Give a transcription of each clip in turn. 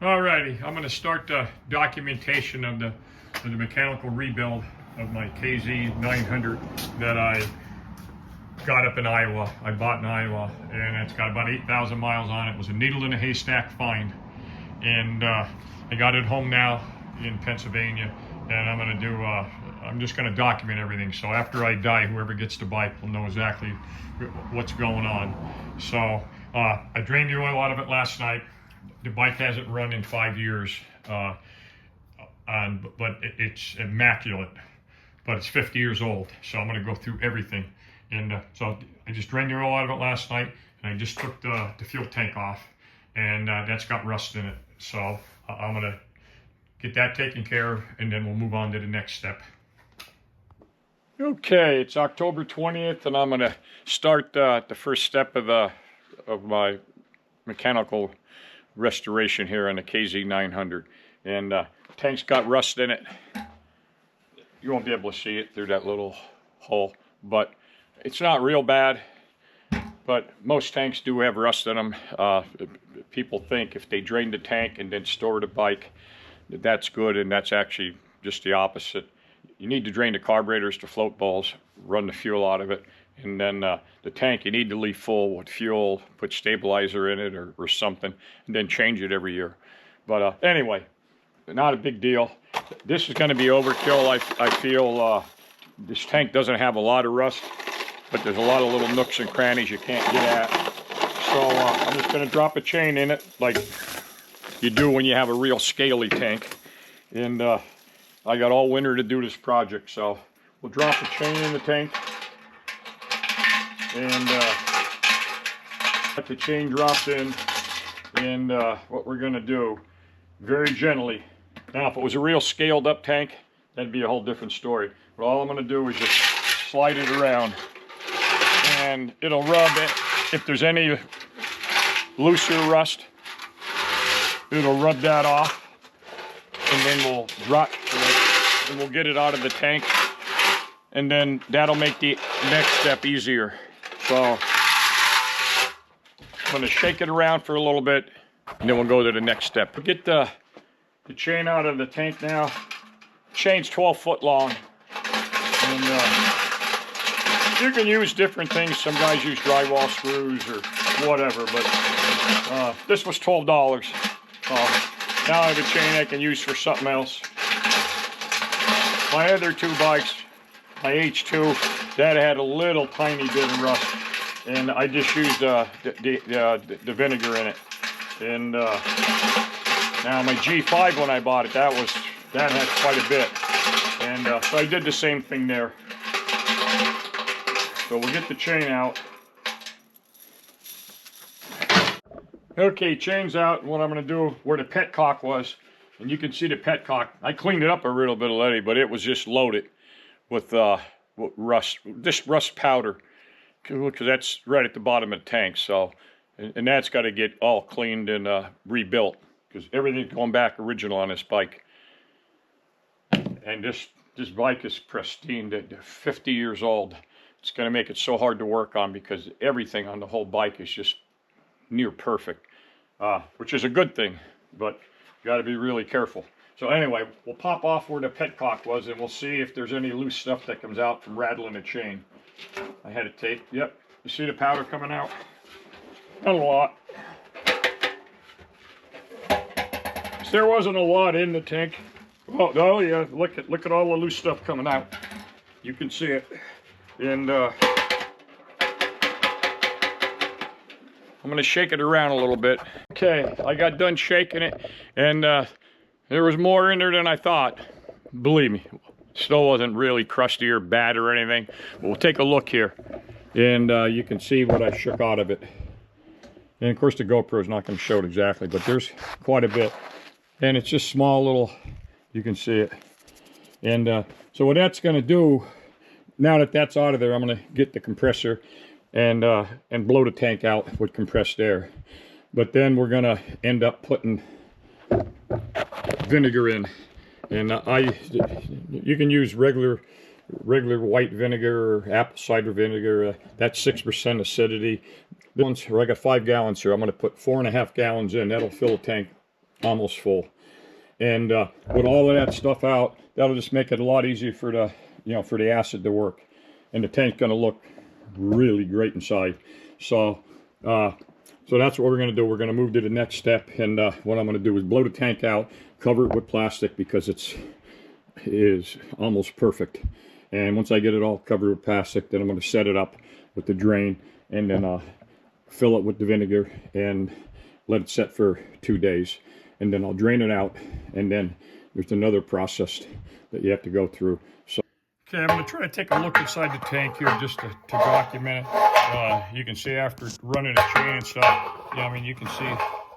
Alrighty, I'm going to start the documentation of the mechanical rebuild of my KZ900 that I got up in Iowa. I bought in Iowa, and it's got about 8,000 miles on it. It was a needle in a haystack find, and I got it home now in Pennsylvania, and I'm just going to document everything. So after I die, whoever gets the bike will know exactly what's going on. So I drained the oil out of it last night. The bike hasn't run in 5 years, but it's immaculate. But it's 50 years old, so I'm going to go through everything. And so I just drained the oil out of it last night, and I just took the fuel tank off, and that's got rust in it. So I'm going to get that taken care of, and then we'll move on to the next step. Okay, it's October 20th, and I'm going to start the first step of my mechanical restoration here on the KZ900, and tank's got rust in it. You won't be able to see it through that little hole, but it's not real bad. But most tanks do have rust in them. People think if they drain the tank and then store the bike, that's good, and that's actually just the opposite. You need to drain the carburetors, the float balls, run the fuel out of it, and then the tank you need to leave full with fuel, put stabilizer in it or something, and then change it every year. But anyway, not a big deal. This is going to be overkill. I feel this tank doesn't have a lot of rust, but there's a lot of little nooks and crannies you can't get at. So I'm just going to drop a chain in it like you do when you have a real scaly tank. And I got all winter to do this project, so we'll drop a chain in the tank. And let the chain drop in, and what we're going to do, very gently. Now, if it was a real scaled up tank, that'd be a whole different story. But all I'm going to do is just slide it around, and it'll rub it. If there's any looser rust, it'll rub that off, and then we'll drop it, and we'll get it out of the tank, and then that'll make the next step easier. So I'm going to shake it around for a little bit, and then we'll go to the next step. We'll get the chain out of the tank now. The chain's 12 foot long, and you can use different things. Some guys use drywall screws or whatever, but this was $12. Now I have a chain I can use for something else. My other two bikes, my H2, that had a little tiny bit of rust, and I just used the vinegar in it. And now my G5, when I bought it, that had quite a bit, and so I did the same thing there. So we'll get the chain out. Okay, chain's out, and what I'm going to do where the petcock was, and you can see the petcock. I cleaned it up a little bit already, but it was just loaded with rust, this rust powder, because that's right at the bottom of the tank. So, and that's got to get all cleaned and rebuilt, because everything's going back original on this bike. And this bike is pristine, 50 years old. It's going to make it so hard to work on because everything on the whole bike is just near perfect, which is a good thing, but you got to be really careful. So anyway, we'll pop off where the petcock was, and we'll see if there's any loose stuff that comes out from rattling the chain. I had it taped. Yep, you see the powder coming out? Not a lot. There wasn't a lot in the tank. Oh yeah, look at all the loose stuff coming out. You can see it. And I'm going to shake it around a little bit. Okay, I got done shaking it, and there was more in there than I thought. Believe me, still wasn't really crusty or bad or anything. But we'll take a look here, and you can see what I shook out of it. And of course the GoPro is not going to show it exactly, but there's quite a bit. And it's just small little, you can see it. And so what that's going to do, now that that's out of there, I'm going to get the compressor and blow the tank out with compressed air. But then we're going to end up putting vinegar in, and you can use regular white vinegar or apple cider vinegar. That's 6% acidity. I got 5 gallons here. I'm going to put 4.5 gallons in. That'll fill the tank almost full. And with all of that stuff out, that'll just make it a lot easier for the, for the acid to work. And the tank's going to look really great inside. So, so that's what we're going to do. We're going to move to the next step. And what I'm going to do is blow the tank out, cover it with plastic because it is almost perfect. And once I get it all covered with plastic, then I'm going to set it up with the drain and then fill it with the vinegar and let it set for 2 days. And then I'll drain it out, and then there's another process that you have to go through. So, okay, I'm going to try to take a look inside the tank here just to document it. You can see after running a chain and stuff, yeah, I mean, you can see,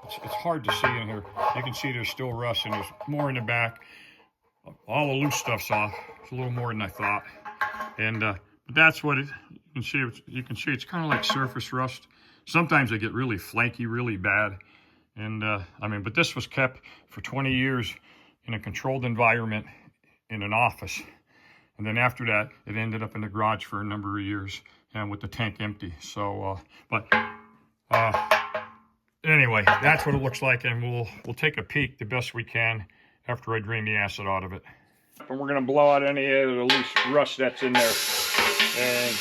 it's hard to see in here. You can see there's still rust, and there's more in the back. All the loose stuff's off. It's a little more than I thought. And that's what it, you can see it's kind of like surface rust. Sometimes they get really flaky, really bad. And I mean, but this was kept for 20 years in a controlled environment in an office. And then after that, it ended up in the garage for a number of years and with the tank empty. So, anyway, that's what it looks like. And we'll take a peek the best we can after I drain the acid out of it. And we're going to blow out any of the loose rust that's in there. And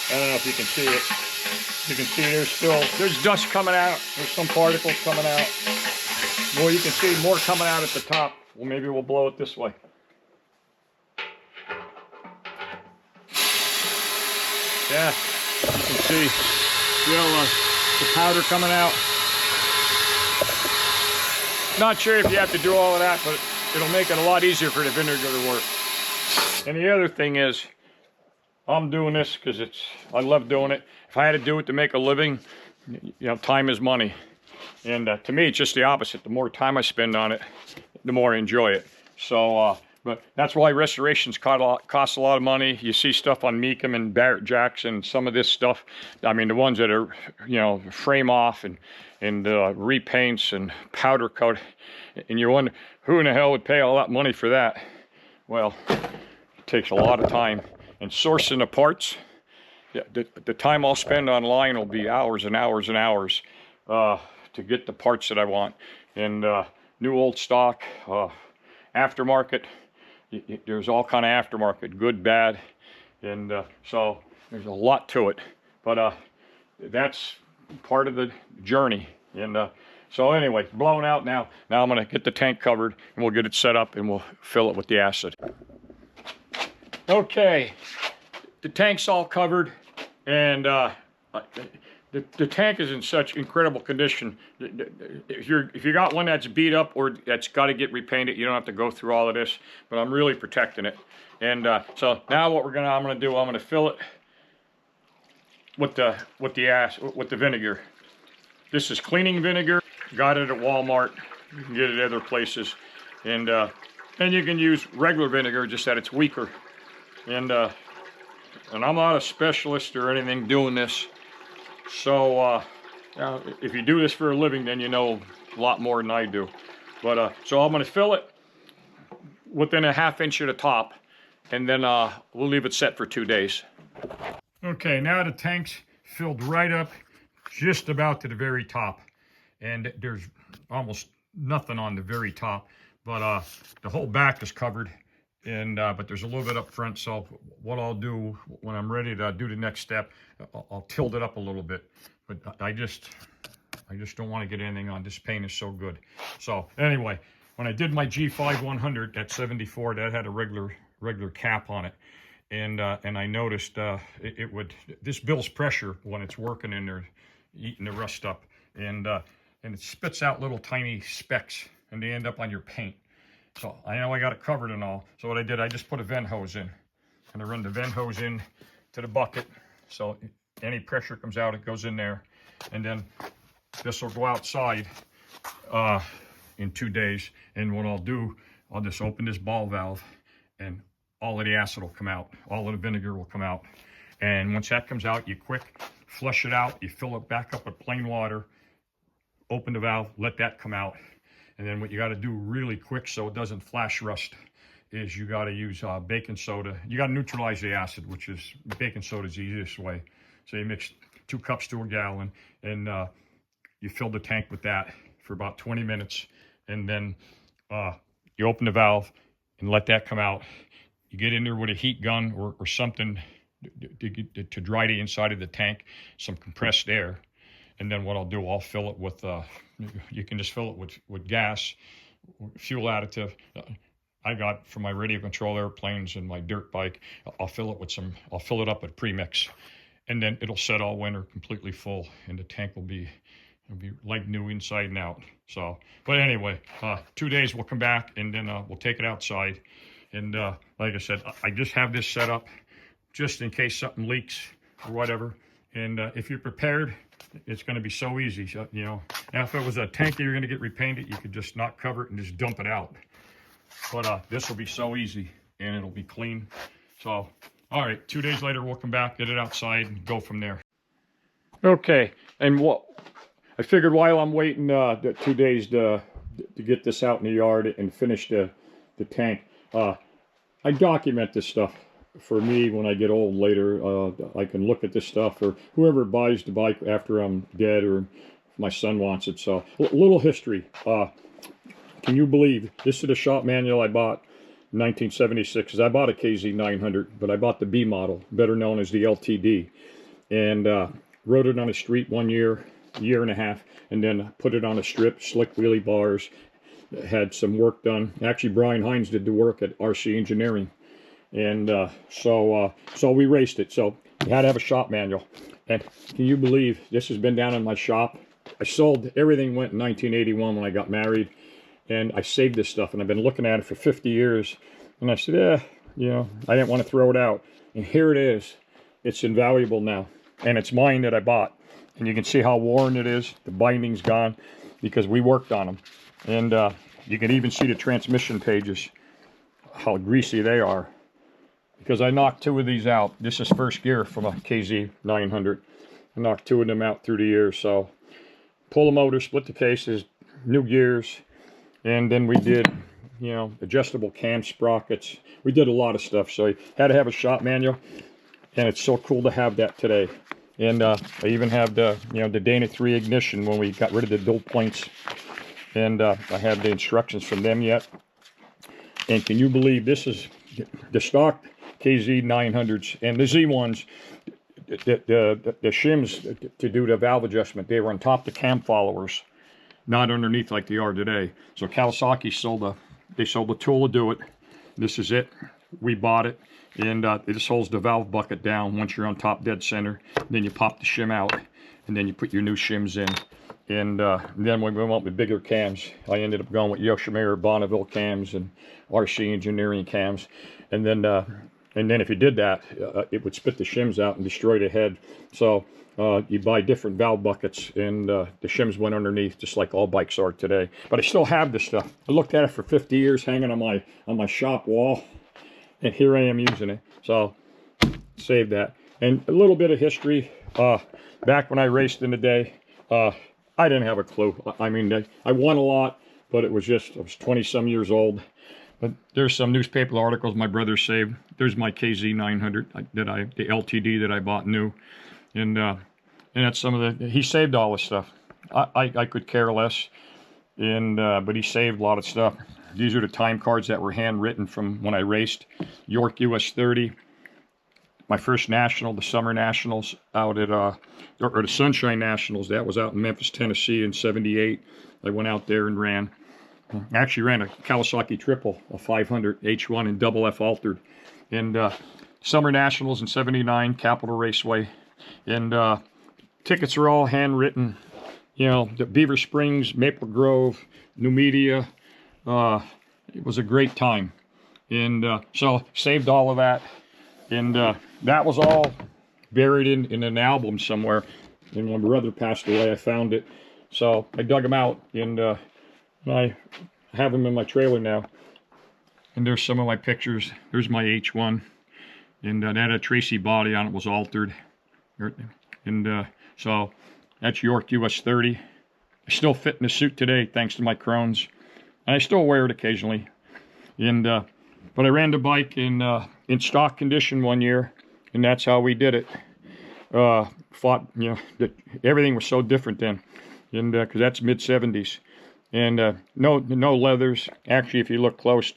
I don't know if you can see it. You can see there's dust coming out. There's some particles coming out. Well, you can see more coming out at the top. Well, maybe we'll blow it this way. Yeah, you can see the powder coming out. Not sure if you have to do all of that, but it'll make it a lot easier for the vinegar to work. And the other thing is, I'm doing this because I love doing it. If I had to do it to make a living, time is money. And to me, it's just the opposite. The more time I spend on it, the more I enjoy it. So, but that's why restorations cost a lot of money. You see stuff on Meekum and Barrett Jackson, some of this stuff. I mean, the ones that are, frame off and repaints and powder coat. And you wonder, who in the hell would pay all that money for that? Well, it takes a lot of time. And sourcing the parts, the time I'll spend online will be hours and hours and hours to get the parts that I want. And new, old stock, aftermarket, there's all kind of aftermarket, good, bad. And so there's a lot to it. But that's part of the journey. And so anyway, blowing out now. Now I'm going to get the tank covered and we'll get it set up and we'll fill it with the acid. Okay, the tank's all covered, and the tank is in such incredible condition. If you got one that's beat up or that's got to get repainted, you don't have to go through all of this. But I'm really protecting it, and so now what I'm gonna fill it with the vinegar. This is cleaning vinegar. Got it at Walmart. You can get it at other places, and you can use regular vinegar, just that it's weaker. And I'm not a specialist or anything doing this, so if you do this for a living, then you know a lot more than I do. But so I'm going to fill it within a ½ inch of the top, and then we'll leave it set for 2 days. Okay, now the tank's filled right up, just about to the very top, and there's almost nothing on the very top, but the whole back is covered. And but there's a little bit up front, so what I'll do when I'm ready to do the next step, I'll tilt it up a little bit. But I just don't want to get anything on. This paint is so good. So anyway, when I did my G5-100 at 74, that had a regular cap on it, and I noticed this builds pressure when it's working in there, eating the rust up, and it spits out little tiny specks, and they end up on your paint. So I know I got it covered and all. So what I did, I just put a vent hose in. And I run the vent hose in to the bucket. So any pressure comes out, it goes in there. And then this will go outside in 2 days. And what I'll do, I'll just open this ball valve and all of the acid will come out. All of the vinegar will come out. And once that comes out, you quick flush it out. You fill it back up with plain water. Open the valve, let that come out. And then what you got to do really quick so it doesn't flash rust is you got to use baking soda. You got to neutralize the acid, which is baking soda is the easiest way. So you mix 2 cups to a gallon, and you fill the tank with that for about 20 minutes. and then you open the valve and let that come out. You get in there with a heat gun or something to dry the inside of the tank, some compressed air. And then what I'll do, I'll fill it with, you can just fill it with gas, fuel additive. I got for my radio control airplanes and my dirt bike, I'll fill it up with premix. And then it'll set all winter completely full, and the tank will be like new inside and out. So, but anyway, 2 days we'll come back, and then we'll take it outside. And like I said, I just have this set up just in case something leaks or whatever. And if you're prepared, it's going to be so easy. So, you know, now if it was a tank that you're going to get repainted, you could just not cover it and just dump it out. But this will be so easy, and it'll be clean. So, all right, 2 days later, we'll come back, get it outside, and go from there. Okay, and what I figured while I'm waiting the 2 days to get this out in the yard and finish the tank, I document this stuff for me when I get old later. I can look at this stuff, or whoever buys the bike after I'm dead, or if my son wants it. So, a little history. Can you believe this is the shop manual I bought in 1976? I bought a KZ900, but I bought the B model, better known as the LTD, and rode it on the street 1 year, year and a half, and then put it on a strip, slick wheelie bars, had some work done. Actually, Brian Hines did the work at RC Engineering, and so we raced it. So you had to have a shop manual. And can you believe this has been down in my shop? I sold everything, went in 1981 when I got married. And I saved this stuff, and I've been looking at it for 50 years. And I said, you know, I didn't want to throw it out. And here it is. It's invaluable now. And it's mine that I bought. And you can see how worn it is. The binding's gone because we worked on them. And you can even see the transmission pages, how greasy they are. Because I knocked 2 of these out. This is first gear from a KZ900. I knocked 2 of them out through the years. So pull the motor, split the cases, new gears. And then we did, you know, adjustable cam sprockets. We did a lot of stuff. So you had to have a shop manual. And it's so cool to have that today. And I even have the, you know, the Dana 3 ignition when we got rid of the dual points. And I have the instructions from them yet. And can you believe this is the stock KZ900s and the Z1s, the shims to do the valve adjustment. They were on top of the cam followers, not underneath like they are today. So Kawasaki sold the tool to do it. This is it. We bought it, and it just holds the valve bucket down once you're on top dead center. Then you pop the shim out, and then you put your new shims in. And then when we went with bigger cams, I ended up going with Yoshimura Bonneville cams and RC Engineering cams. And then if you did that, it would spit the shims out and destroy the head. So you buy different valve buckets, and the shims went underneath, just like all bikes are today. But I still have this stuff. I looked at it for 50 years, hanging on my shop wall, and here I am using it. So save that. And a little bit of history. Back when I raced in the day, I didn't have a clue. I mean, I won a lot, but I was 20-some years old. But there's some newspaper articles my brother saved. There's my KZ900 the LTD that I bought new, and that's some of he saved all this stuff. I could care less, but he saved a lot of stuff. These are the time cards that were handwritten from when I raced York US 30. My first national, the Summer Nationals out at or the Sunshine Nationals. That was out in Memphis, Tennessee in '78. I went out there and ran. I actually ran a Kawasaki triple, a 500 H1 and double F altered. And Summer Nationals in '79, Capitol Raceway. And tickets are all handwritten. You know, the Beaver Springs, Maple Grove, New Media. It was a great time. And so saved all of that. And that was all buried in an album somewhere. And when my brother passed away, I found it. So I dug them out, and I have them in my trailer now. And there's some of my pictures. There's my H1. And that had a Tracy body on it, was altered. And so that's York US 30. I still fit in the suit today, thanks to my Crohn's. And I still wear it occasionally. And but I ran the bike in stock condition 1 year, and that's how we did it. Everything was so different then, and because that's mid '70s. and no leathers. Actually, if you look close,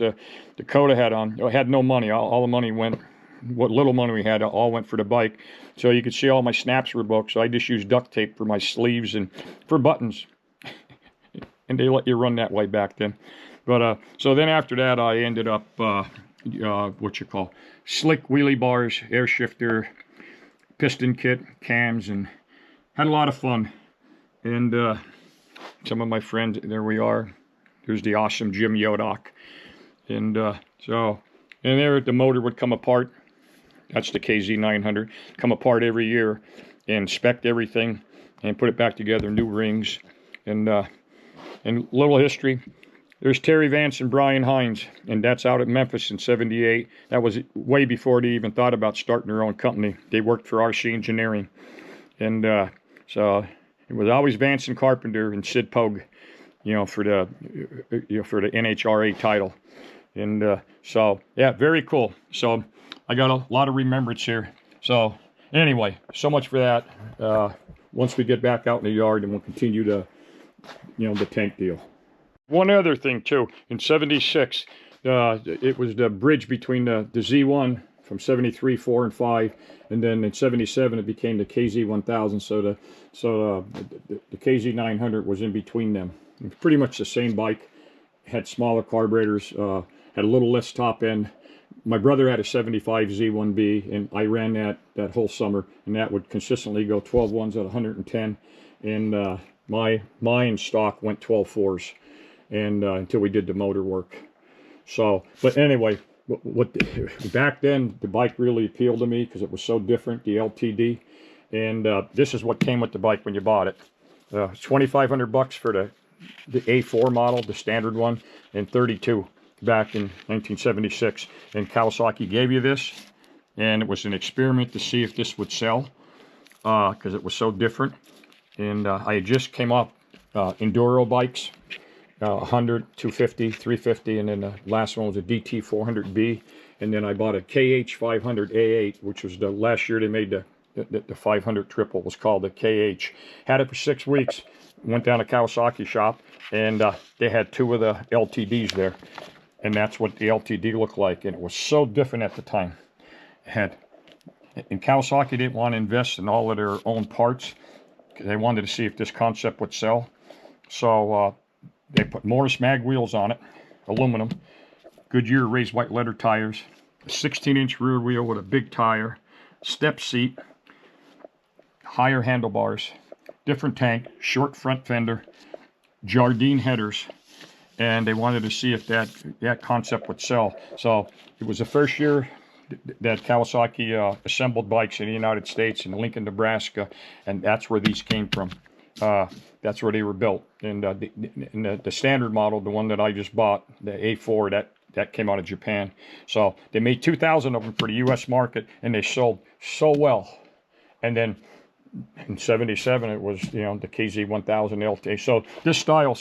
Dakota had no money. All the money went, what little money we had, all went for the bike. So you could see all my snaps were broke. So I just used duct tape for my sleeves and for buttons. And they let you run that way back then. But so then after that, I ended up slick wheelie bars, air shifter, piston kit, cams, and had a lot of fun. And some of my friends, there we are. There's the awesome Jim Yodock. And there the motor would come apart. That's the KZ900. Come apart every year, and inspect everything and put it back together, new rings. And little history. There's Terry Vance and Brian Hines, and that's out at Memphis in '78. That was way before they even thought about starting their own company. They worked for RC Engineering. And so it was always Vance and Carpenter and Sid Pogue, for the NHRA title. And so yeah, very cool. So I got a lot of remembrance here. So anyway, so much for that. Once we get back out in the yard, and we'll continue to, the tank deal. One other thing too, in '76, it was the bridge between the Z1 from '73, 4, and 5, and then in '77 it became the KZ1000. So the KZ900 was in between them. It was pretty much the same bike. Had smaller carburetors, had a little less top end. My brother had a '75 Z1B, and I ran that whole summer, and that would consistently go 12 ones at 110, and mine stock went 12 fours, and until we did the motor work. So, but anyway, back then the bike really appealed to me because it was so different, the LTD, and this is what came with the bike when you bought it. $2,500 for the A4 model, the standard one, and 32 back in 1976. And Kawasaki gave you this, and it was an experiment to see if this would sell, because it was so different. And I just came off enduro bikes, 100, 250, 350, and then the last one was a DT 400B. And then I bought a KH900 A4, which was the last year they made the 500 triple, was called the KH. Had it for 6 weeks, went down to Kawasaki shop, and they had 2 of the LTDs there. And that's what the LTD looked like, and it was so different at the time. And Kawasaki didn't want to invest in all of their own parts. They wanted to see if this concept would sell. So they put Morris mag wheels on it, aluminum, Goodyear raised white letter tires, a 16-inch rear wheel with a big tire, step seat, higher handlebars, different tank, short front fender, Jardine headers, and they wanted to see if that concept would sell. So it was the first year that Kawasaki assembled bikes in the United States, in Lincoln, Nebraska, and that's where these came from. That's where they were built. And the standard model, the one that I just bought, the A4, that came out of Japan. So they made 2,000 of them for the U.S. market, and they sold so well. And then in '77, it was the KZ1000 LT. So this style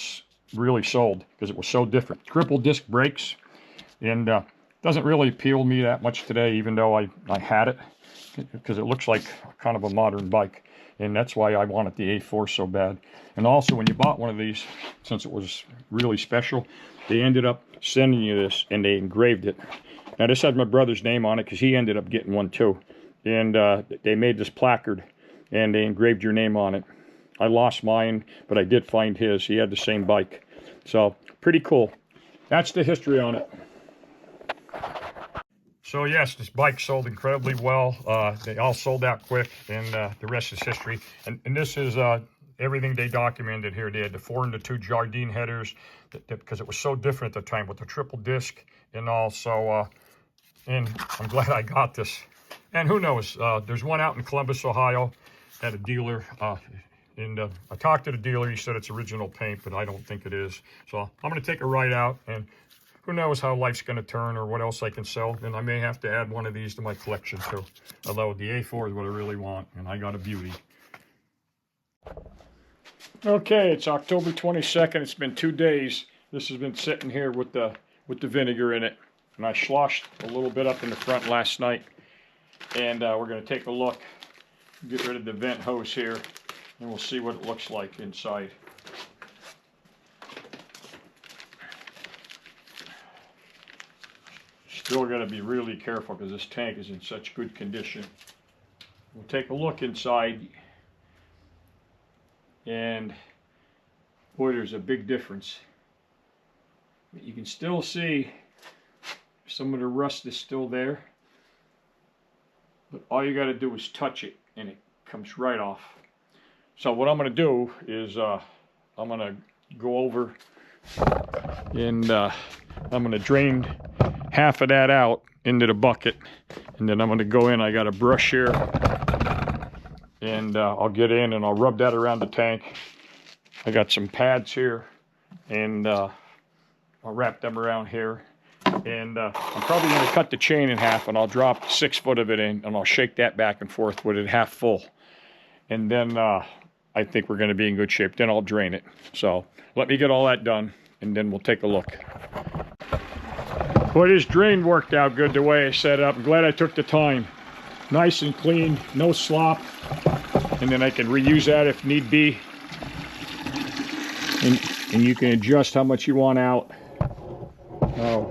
really sold because it was so different. Triple disc brakes, and doesn't really appeal to me that much today, even though I had it, because it looks like kind of a modern bike, and that's why I wanted the A4 so bad. And also, when you bought one of these, since it was really special, they ended up sending you this, and they engraved it. Now this had my brother's name on it because he ended up getting one too, and they made this placard, and they engraved your name on it. I lost mine, but I did find his. He had the same bike, so pretty cool. That's the history on it. So yes, this bike sold incredibly well. They all sold out quick, and the rest is history. And this is everything they documented here. They had the 4 and the 2 Jardine headers, because it was so different at the time with the triple disc and all. So, and I'm glad I got this. And who knows, there's one out in Columbus, Ohio, at a dealer. And I talked to the dealer. He said it's original paint, but I don't think it is. So I'm going to take a ride out, and who knows how life's going to turn or what else I can sell. And I may have to add one of these to my collection too. Although the A4 is what I really want, and I got a beauty. Okay, it's October 22nd. It's been 2 days. This has been sitting here with the vinegar in it. And I sloshed a little bit up in the front last night. And we're going to take a look, get rid of the vent hose here, and we'll see what it looks like inside. Still got to be really careful because this tank is in such good condition. We'll take a look inside, and boy, there's a big difference. You can still see some of the rust is still there, but all you got to do is touch it and it comes right off. So what I'm going to do is I'm going to go over and I'm going to drain half of that out into the bucket, and then I'm going to go in. I got a brush here, and I'll get in and I'll rub that around the tank. I got some pads here, and I'll wrap them around here, and I'm probably going to cut the chain in half, and I'll drop 6 foot of it in, and I'll shake that back and forth with it half full, and then I think we're going to be in good shape. Then I'll drain it. So let me get all that done, and then we'll take a look. Boy, this drain worked out good the way I set up. I'm glad I took the time. Nice and clean, no slop, and then I can reuse that if need be. And you can adjust how much you want out. Oh,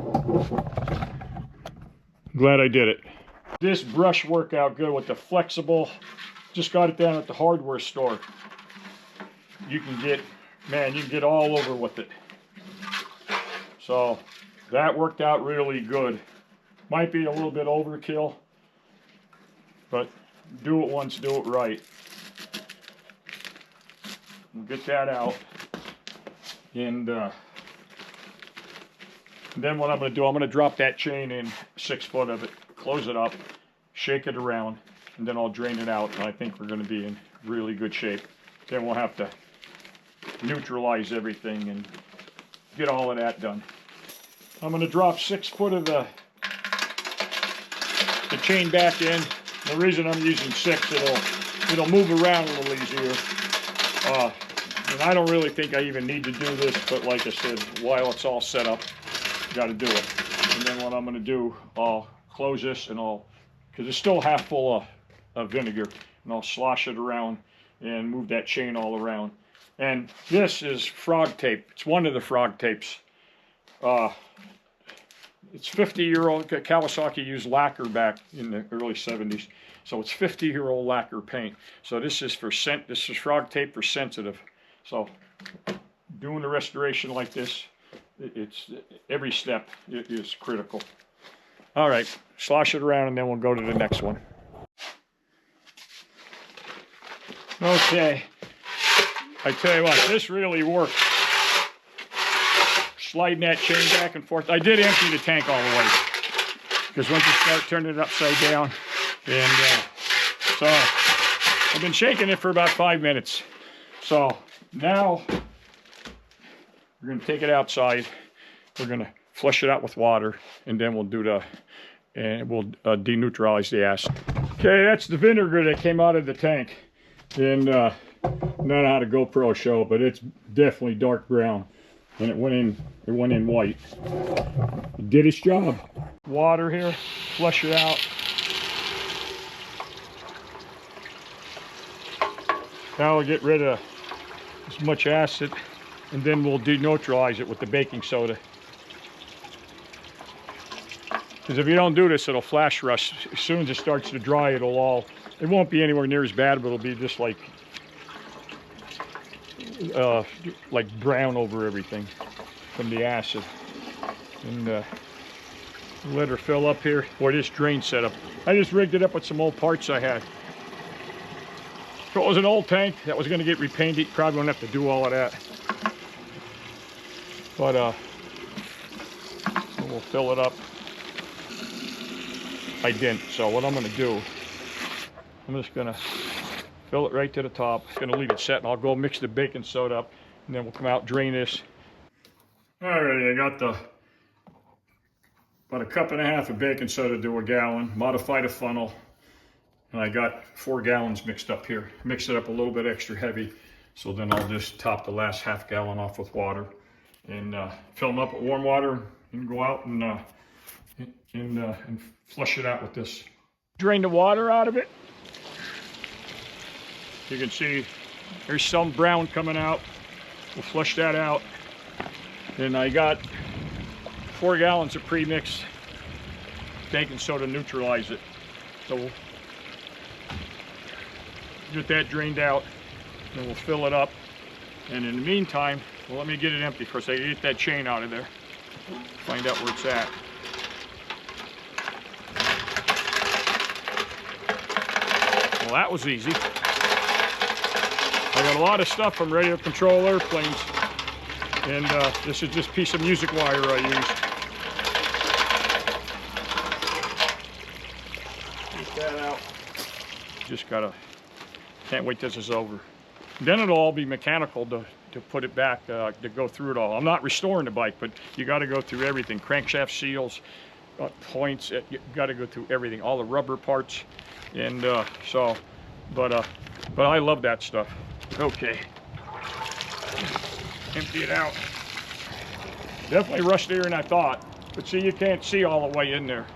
glad I did it. This brush worked out good with the flexible. Just got it down at the hardware store. You can get, man, you can get all over with it. So that worked out really good. Might be a little bit overkill, but do it once, do it right. We'll get that out. And then what I'm going to do, I'm going to drop that chain in 6 foot of it, close it up, shake it around, and then I'll drain it out. And I think we're going to be in really good shape. Then we'll have to neutralize everything and get all of that done. I'm going to drop 6 foot of the chain back in. The reason I'm using 6, it'll move around a little easier. And I don't really think I even need to do this, but like I said, while it's all set up, got to do it. And then what I'm going to do, I'll close this, and because it's still half full of vinegar, and I'll slosh it around and move that chain all around. And this is frog tape. It's one of the frog tapes. It's 50-year-old. Kawasaki used lacquer back in the early 70s. So it's 50-year-old lacquer paint. So this is this is frog tape for sensitive. So doing the restoration like this, it's every step is critical. All right, slosh it around, and then we'll go to the next one. Okay, I tell you what, this really worked. Sliding that chain back and forth. I did empty the tank all the way, because once you start turning it upside down, and so I've been shaking it for about 5 minutes. So now we're going to take it outside. We're going to flush it out with water, and then we'll do we'll deneutralize the acid. Okay, that's the vinegar that came out of the tank, and not how the GoPro show, but it's definitely dark brown. And it went in white. It did its job. Water here, flush it out. Now we'll get rid of as much acid, and then we'll deneutralize it with the baking soda. Because if you don't do this, it'll flash rust. As soon as it starts to dry, it won't be anywhere near as bad, but it'll be just like brown over everything from the acid. And let her fill up here. Boy, this drain setup, I just rigged it up with some old parts I had. If it was an old tank that was going to get repainted, probably wouldn't have to do all of that. But we'll fill it up. I didn't, so what I'm going to do, I'm just going to fill it right to the top. Going to leave it set, and I'll go mix the baking soda up, and then we'll come out, drain this. Alrighty, I got about 1.5 cups of baking soda to a gallon, modified a funnel, and I got 4 gallons mixed up here. Mix it up a little bit extra heavy, so then I'll just top the last ½ gallon off with water, and fill them up with warm water, and go out and flush it out with this. Drain the water out of it. You can see there's some brown coming out. We'll flush that out. And I got 4 gallons of premix. baking soda neutralize it. So we'll get that drained out, and we'll fill it up. And in the meantime, well, let me get it empty first. I gotta get that chain out of there. Find out where it's at. Well, that was easy. I got a lot of stuff from radio control airplanes, and this is just a piece of music wire I used. Get that out. Just gotta, can't wait till this is over. Then it'll all be mechanical to put it back, to go through it all. I'm not restoring the bike, but you got to go through everything. Crankshaft seals, points, you got to go through everything, all the rubber parts, and but I love that stuff. Okay, empty it out. Definitely rustier than I thought, but see, you can't see all the way in there.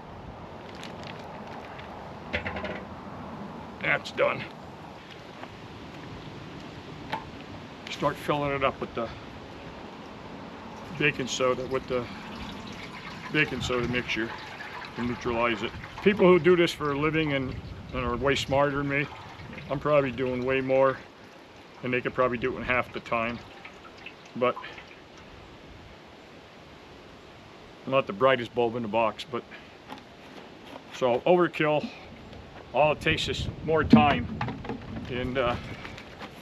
That's done. Start filling it up with the baking soda, mixture to neutralize it. People who do this for a living and are way smarter than me, I'm probably doing way more, and they could probably do it in half the time. But I'm not the brightest bulb in the box, but so overkill. All it takes is more time, and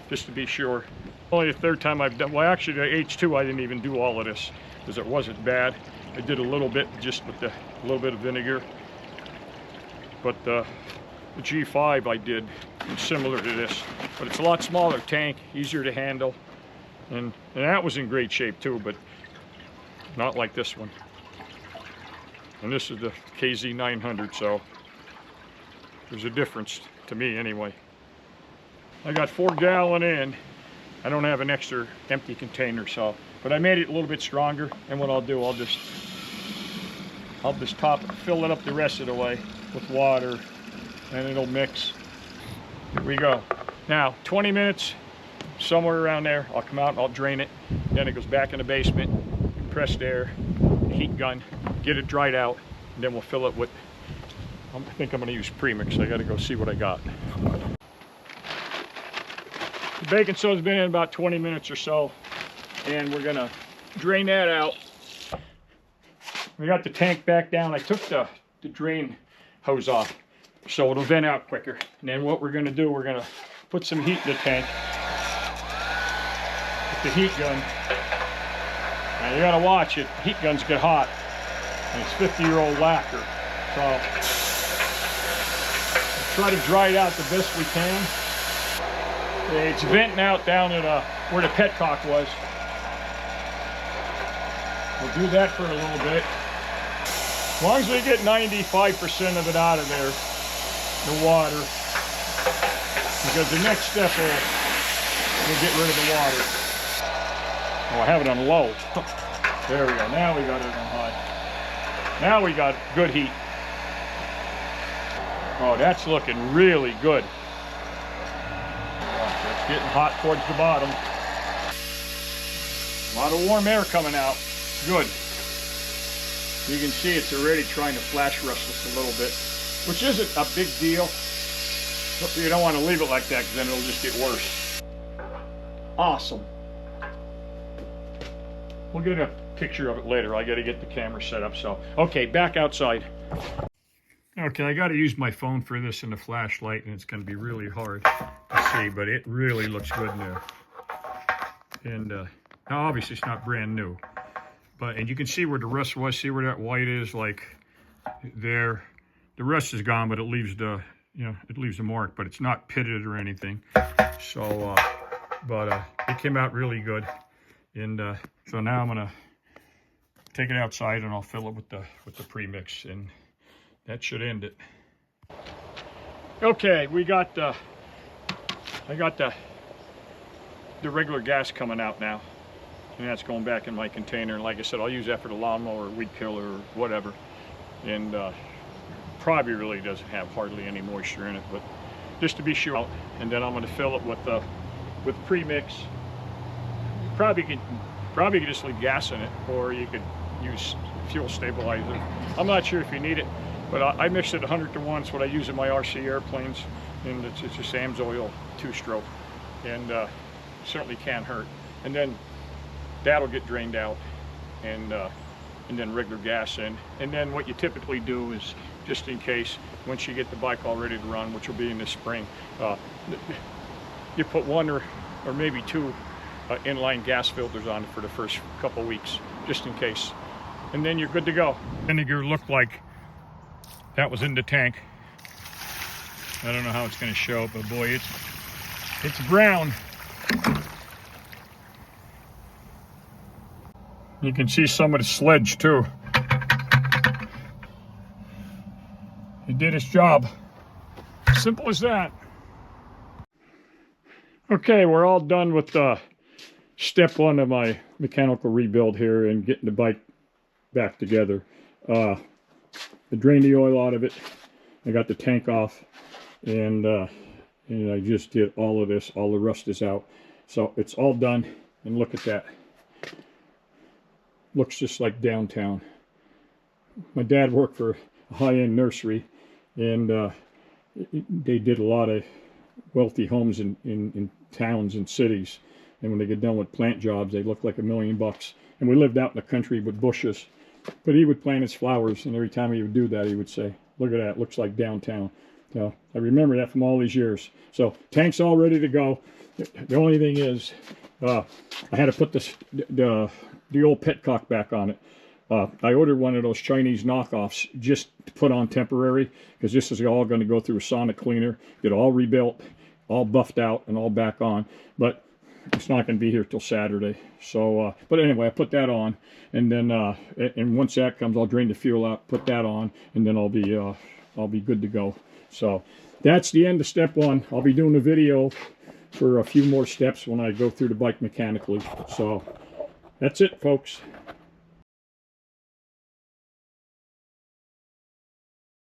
just to be sure. Only the third time I've done, well actually the H2 I didn't even do all of this because it wasn't bad. I did a little bit just with a little bit of vinegar. But the G5 I did similar to this. But it's a lot smaller tank, easier to handle. And that was in great shape too, but not like this one. And this is the KZ900, so there's a difference to me anyway. I got 4 gallon in. I don't have an extra empty container, so, but I made it a little bit stronger, and what I'll do, I'll just fill it up the rest of the way with water, and it'll mix. Here we go. Now, 20 minutes, somewhere around there, I'll come out and I'll drain it. Then it goes back in the basement, compressed air, heat gun, get it dried out, and then we'll fill it with, I think I'm gonna use premix. I gotta go see what I got. The baking soda's been in about 20 minutes or so, and we're gonna drain that out. We got the tank back down. I took the drain hose off, so it'll vent out quicker. And then what we're gonna do, we're gonna put some heat in the tank with the heat gun. Now you gotta watch it, heat guns get hot, and it's 50-year-old lacquer. So we'll try to dry it out the best we can. It's venting out down at where the petcock was. We'll do that for a little bit. As long as we get 95% of it out of there, the water, because the next step we'll get rid of the water. Oh, I have it on low. There we go. Now we got it on high. Now we got good heat. Oh, that's looking really good. It's getting hot towards the bottom. A lot of warm air coming out. Good. You can see it's already trying to flash rust us a little bit, which isn't a big deal. But you don't want to leave it like that because then it'll just get worse. Awesome. We'll get a picture of it later. I got to get the camera set up. So, okay, back outside. Okay, I got to use my phone for this and the flashlight, and it's going to be really hard to see, but it really looks good in there. And now obviously it's not brand new, but and you can see where the rust was. See where that white is, like there. The rust is gone, but it leaves the it leaves a mark, but it's not pitted or anything. So, it came out really good, and so now I'm gonna take it outside and I'll fill it with the premix, and that should end it. Okay, I got the regular gas coming out now, and that's going back in my container. And like I said, I'll use that for the lawnmower or weed killer or whatever. And probably really doesn't have hardly any moisture in it, but just to be sure. And then I'm going to fill it with premix. Probably could just leave gas in it, or you could use fuel stabilizer. I'm not sure if you need it. But I mix it 100 to 1. It's what I use in my RC airplanes, and it's a Sam's Oil 2-stroke, and certainly can't hurt. And then that'll get drained out, and then regular gas in. And then what you typically do is, just in case, once you get the bike all ready to run, which will be in the spring, you put 1 or maybe 2 inline gas filters on it for the first couple weeks, just in case. And then you're good to go. Vinegar looked like that was in the tank. I don't know how it's going to show, but boy, it's brown. You can see some of the sledge too. It did its job. Simple as that. Okay, we're all done with step 1 of my mechanical rebuild here and getting the bike back together. I drained the oil out of it. I got the tank off, and I just did all of this. All the rust is out, so it's all done. And look at that. Looks just like downtown. My dad worked for a high-end nursery, and they did a lot of wealthy homes in towns and cities. And when they get done with plant jobs, they look like $1 million. And we lived out in the country with bushes. But he would plant his flowers, and every time he would do that, he would say, "Look at that, looks like downtown." So I remember that from all these years. So tank's all ready to go. The only thing is, I had to put the old petcock back on it. I ordered one of those Chinese knockoffs just to put on temporary, because this is all going to go through a sonic cleaner, get all rebuilt, all buffed out, and all back on. But it's not going to be here till Saturday. So, but anyway, I put that on, and then and once that comes, I'll drain the fuel out, put that on, and then I'll be good to go. So that's the end of step 1. I'll be doing a video for a few more steps when I go through the bike mechanically. So that's it, folks.